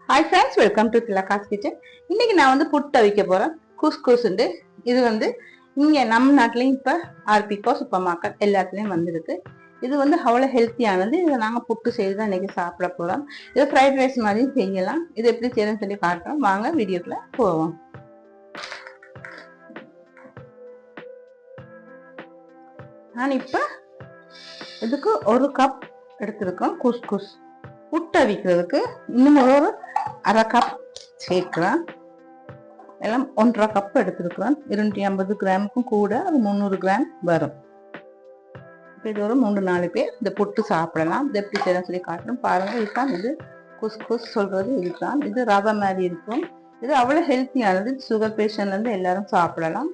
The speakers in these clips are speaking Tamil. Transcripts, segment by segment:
Hi friends, welcome to Thilaga's kitchen. இன்னைக்கு நான் வந்து புட்டு அவிக்க போறேன். குஸ்குஸ்ண்டு இது வந்து இங்கே நம்ம நாட்டிலையும் இப்போ ஆர்பிகோ சூப்பர் மார்க்கெட் எல்லாத்துலேயும் வந்துருக்கு. இது வந்து அவ்வளோ ஹெல்த்தியானது. இதை நாங்கள் புட்டு செய்து தான் இன்னைக்கு சாப்பிட போகிறோம். இதை ஃப்ரைட் ரைஸ் மாதிரியும் செய்யலாம். இது எப்படி செய்யணும்னு சொல்லி காட்டுறோம். வாங்க வீடியோக்குள்ள போவோம். நான் இப்போ இதுக்கு ஒரு கப் எடுத்திருக்கோம் குஸ்குஸ். புட்டு அவிக்கிறதுக்கு இன்னும் ஒரு அரை கப் சேர்க்கிறேன். எல்லாம் 1.5 கப் எடுத்துருக்கிறேன். 250 கிராமுக்கும் கூட அது 300 கிராம் வரும். இப்போ இது ஒரு 3-4 பேர் இந்த புட்டு சாப்பிடலாம். இது எப்படி செய்யலாம் சொல்லி காட்டணும் பாருங்க. இதுதான் இது குஸ்குஸ் சொல்றது. இதுதான் இது ரவை மாதிரி இருக்கும். இது அவ்வளோ ஹெல்த்தியானது. சுகர் பேஷண்ட்லேருந்து எல்லாரும் சாப்பிடலாம்.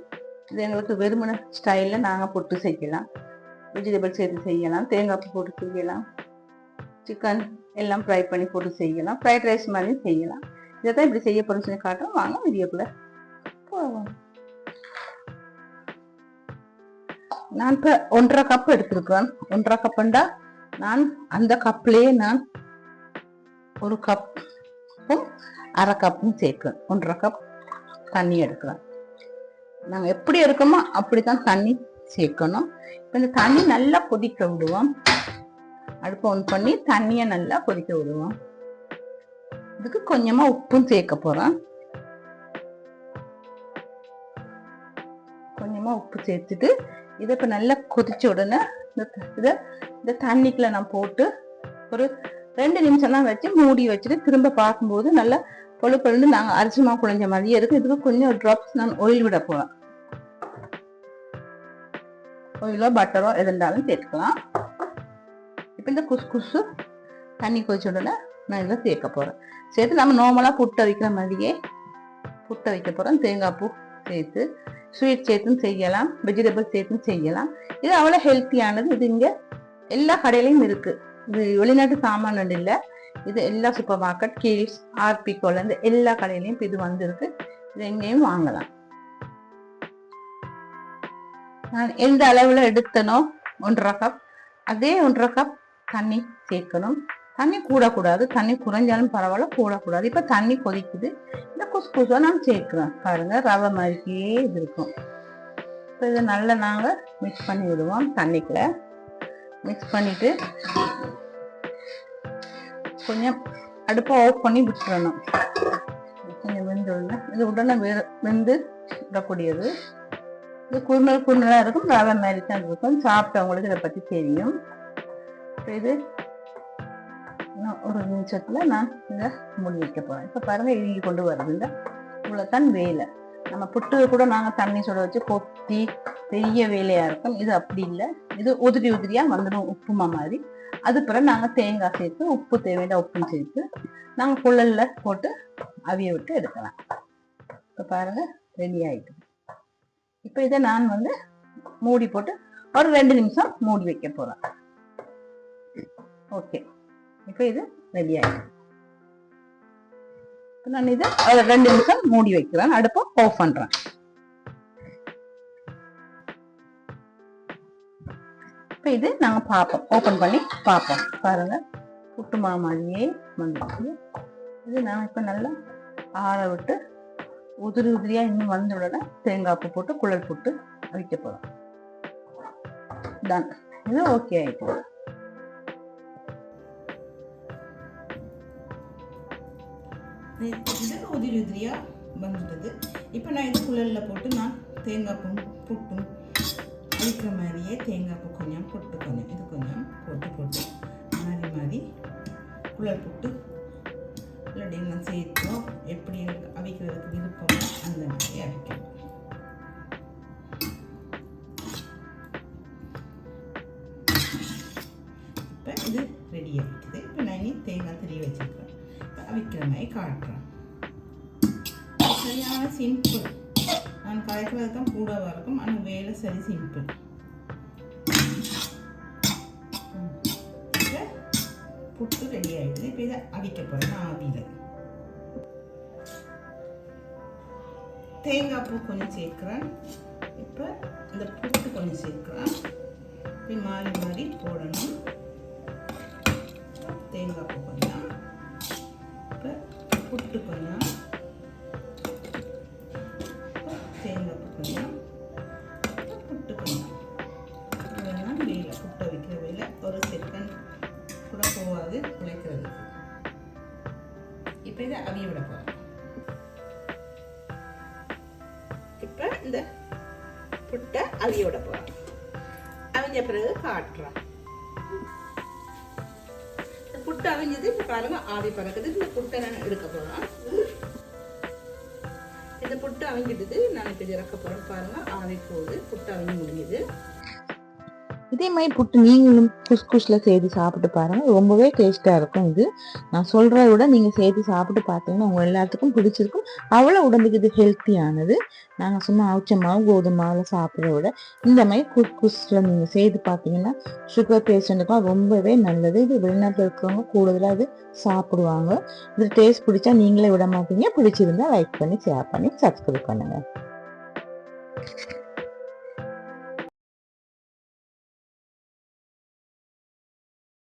இது எங்களுக்கு வெறுமன ஸ்டைலில் நாங்கள் புட்டு செய்யலாம். வெஜிடபிள் சேர்த்து செய்யலாம். தேங்காய் பூ போட்டு செய்யலாம். சிக்கன் எல்லாம் ஃப்ரை பண்ணி போட்டு செய்யலாம். ஃப்ரைட் ரைஸ் மாதிரி செய்யலாம். இதை தான் இப்படி செய்ய போறேன்னு சொல்லி காட்டுறோம். வாங்க வீடியோக்குள்ள போவோம். நான் இப்போ 1.5 கப் எடுத்திருக்கேன். 1.5 கப்புண்டா நான் அந்த கப்லேயே நான் ஒரு கப்பும் அரை கப்பும் சேர்க்கிறேன். 1.5 கப் தண்ணி எடுக்கிறேன். நாங்கள் எப்படி இருக்கோமோ அப்படித்தான் தண்ணி சேர்க்கணும். இப்போ இந்த தண்ணி நல்லா கொதிக்க விடுவோம். அடுப்பு ஆன் பண்ணி தண்ணியை நல்லா கொதிக்க விடுவோம். இதுக்கு கொஞ்சமா உப்பும் சேர்க்க போறேன். கொஞ்சமா உப்பு சேர்த்துட்டு இதை இப்ப நல்லா கொதிச்ச உடனே இந்த தண்ணிக்குள்ள நான் போட்டு ஒரு 2 நிமிஷம் தான் வச்சு மூடி வச்சுட்டு திரும்ப பார்க்கும்போது நல்லா பொழுது நாங்கள் அரிசிமா குழஞ்ச மாதிரியே இருக்கு. இதுக்கு கொஞ்சம் ஒரு ட்ராப்ஸ் நான் ஆயில் விட போறேன். ஆயிலோ பட்டரோ எது இருந்தாலும் சேர்த்துக்கலாம். இப்போ இந்த குஸ்குசு தண்ணி கொதிச்ச உடனே நான் இதில் சேர்க்க போகிறேன். சேர்த்து நம்ம நார்மலாக புட்டு வைக்கிற மாதிரியே புட்டு வைக்க போகிறோம். தேங்காய் பூ சேர்த்து ஸ்வீட் சேர்த்தும் செய்யலாம். வெஜிடபிள் சேர்த்தும் செய்யலாம். இது அவ்வளோ ஹெல்த்தியானது. இது இங்கே எல்லா கடையிலையும் இருக்குது. இது வெளிநாட்டு சாமான் இல்லை. இது எல்லா சூப்பர் மார்க்கெட், கீல்ஸ், ஆர்பிகோலேருந்து எல்லா கடையிலையும் இது வந்துருக்கு. இது எங்கேயும் வாங்கலாம். நான் எந்த அளவில் எடுத்தனோ 1.5 கப் அதே 1.5 கப் தண்ணி சேர்க்கணும். தண்ணி கூடக்கூடாது. தண்ணி குறைஞ்சாலும் பரவாயில்ல, கூடக்கூடாது. இப்போ தண்ணி கொதிக்குது. இந்த குஸ்குஸை நான் சேர்க்கிறேன். பாருங்க, ரவை மாதிரியே இது இருக்கும். இப்போ இதை நல்லா நாங்கள் மிக்ஸ் பண்ணி விடுவோம். தண்ணிக்குள்ள மிக்ஸ் பண்ணிட்டு கொஞ்சம் அடுப்பை ஆஃப் பண்ணி விட்டுறணும். கொஞ்சம் வெந்துடனே இது உடனே வெந்து விடக்கூடியது. இது குறுநலாக இருக்கும். ரவை மாதிரி தான் இருக்கும். சாப்பிட்டவங்களுக்கு இதை பற்றி தெரியும். இது ஒரு நிமிஷத்துல நான் இதை மூடி வைக்க போறேன். இப்ப பாருங்க, இறுகி கொண்டு வருதுங்க. இவ்வளவுதான் வேலை. நம்ம புட்டு கூட நாங்க தண்ணி சுட வச்சு கொத்தி பெரிய வேலையா இருக்கும். இது அப்படி இல்லை. இது உதிரியா வந்துடும், உப்புமா மாதிரி. அது பிறகு நாங்க தேங்காய் சேர்த்து உப்பு தேவையான உப்பும் சேர்த்து நாங்க குழல்ல போட்டு அவிய விட்டு எடுக்கலாம். இப்ப பாருங்க, ரெடி ஆயிட்டு. இப்ப இதை நான் வந்து மூடி போட்டு ஒரு 2 நிமிஷம் மூடி வைக்க போறேன். ஓகே, இப்போ இது ரெடி ஆயிடுச்சு. நான் இதை 2 நிமிஷம் மூடி வைக்கிறேன். அடுப்பை ஆஃப் பண்றேன். இப்போ இது நாங்க பார்ப்போம். ஓபன் பண்ணி பார்ப்போம். பாருங்க, புட்டு மாதிரியே வந்துச்சு. இது நான் இப்போ நல்லா ஆற விட்டு உதிரியா இன்னும் வந்த உடனே தேங்காய் பூ போட்டு குழல் போட்டு வைக்க போறோம். டன். இது ஓகே ஆயிட்டு. உதிரியா வந்துட்டது. இப்போ நான் இது குழலில் போட்டு நான் தேங்காய் பூ புட்டும் அடிக்கிற மாதிரியே தேங்காய் பூ கொஞ்சம் புட்டு கொஞ்சம் இது கொஞ்சம் போட்டு மாதிரி குழல் புட்டு இல்லாட்டிலாம் சேர்த்தோம். எப்படி அவிக்கிறதுக்கு விருப்பமோ அந்த மாதிரி அவிக்கணும். இப்போ இது ரெடி ஆகிடுது. இப்போ நான் இனி தேங்காய் திரி வச்சுருக்கேன். அவிக்கிற மாதிரி காட்டுறேன். சரியான சிம்பிள். நான் கலைக்கிறது தான் கூடவா இருக்கும். ஆனால் வேலை சரி சிம்பிள். புட்டு ரெடி ஆகிடுது. இப்போ இதை அவிக்க போகிறேன். ஆவியில் தேங்காய் பூ கொஞ்சம் சேர்க்குறேன். இப்போ இந்த புட்டு கொஞ்சம் சேர்க்குறேன். இப்போ மாறி போடணும். தேங்காய் பூ கொஞ்சம். இப்போ இப்போ இதை அவிய விட போகிறோம். இப்போ இந்த புட்டை அவிய விட போகிறோம். அவிஞ்ச பிறகு காட்டுறோம். புட்டு அவிஞ்சது இப்போ பாருங்க ஆவி பறக்குது. இந்த புட்டை நான் எடுக்க போகிறோம். இந்த புட்டு அவிஞ்சிடுது. நான் இப்போ இறக்க போகிறேன். பாருங்க ஆவி போகுது. புட்டு அவிஞ்சு முடிஞ்சுது. இதே மாதிரி புட்டு நீங்களும் குஸ்குஸ்ல செய்து சாப்பிட்டு பாருங்க, ரொம்பவே டேஸ்டா இருக்கும். இது நான் சொல்றதை விட நீங்க செய்து சாப்பிட்டு பார்த்தீங்கன்னா உங்க எல்லாத்துக்கும் பிடிச்சிருக்கும். அவ்வளோ உடம்புக்கு இது ஹெல்த்தியானது. நாங்க சும்மா அவிச்ச மாவு கோதுமை மாவுல சாப்பிட்றத விட இந்த மாதிரி குஸ்குஸ்ல நீங்க செய்து பார்த்தீங்கன்னா சுகர் பேஷண்ட்டுக்கும் ரொம்பவே நல்லது. இது வெளிநாட்டில் இருக்கிறவங்க கூடுதலாக இது சாப்பிடுவாங்க. இது டேஸ்ட் பிடிச்சா நீங்களே விட மாட்டீங்க. பிடிச்சிருந்தா லைக் பண்ணி ஷேர் பண்ணி சப்ஸ்கிரைப் பண்ணுங்க.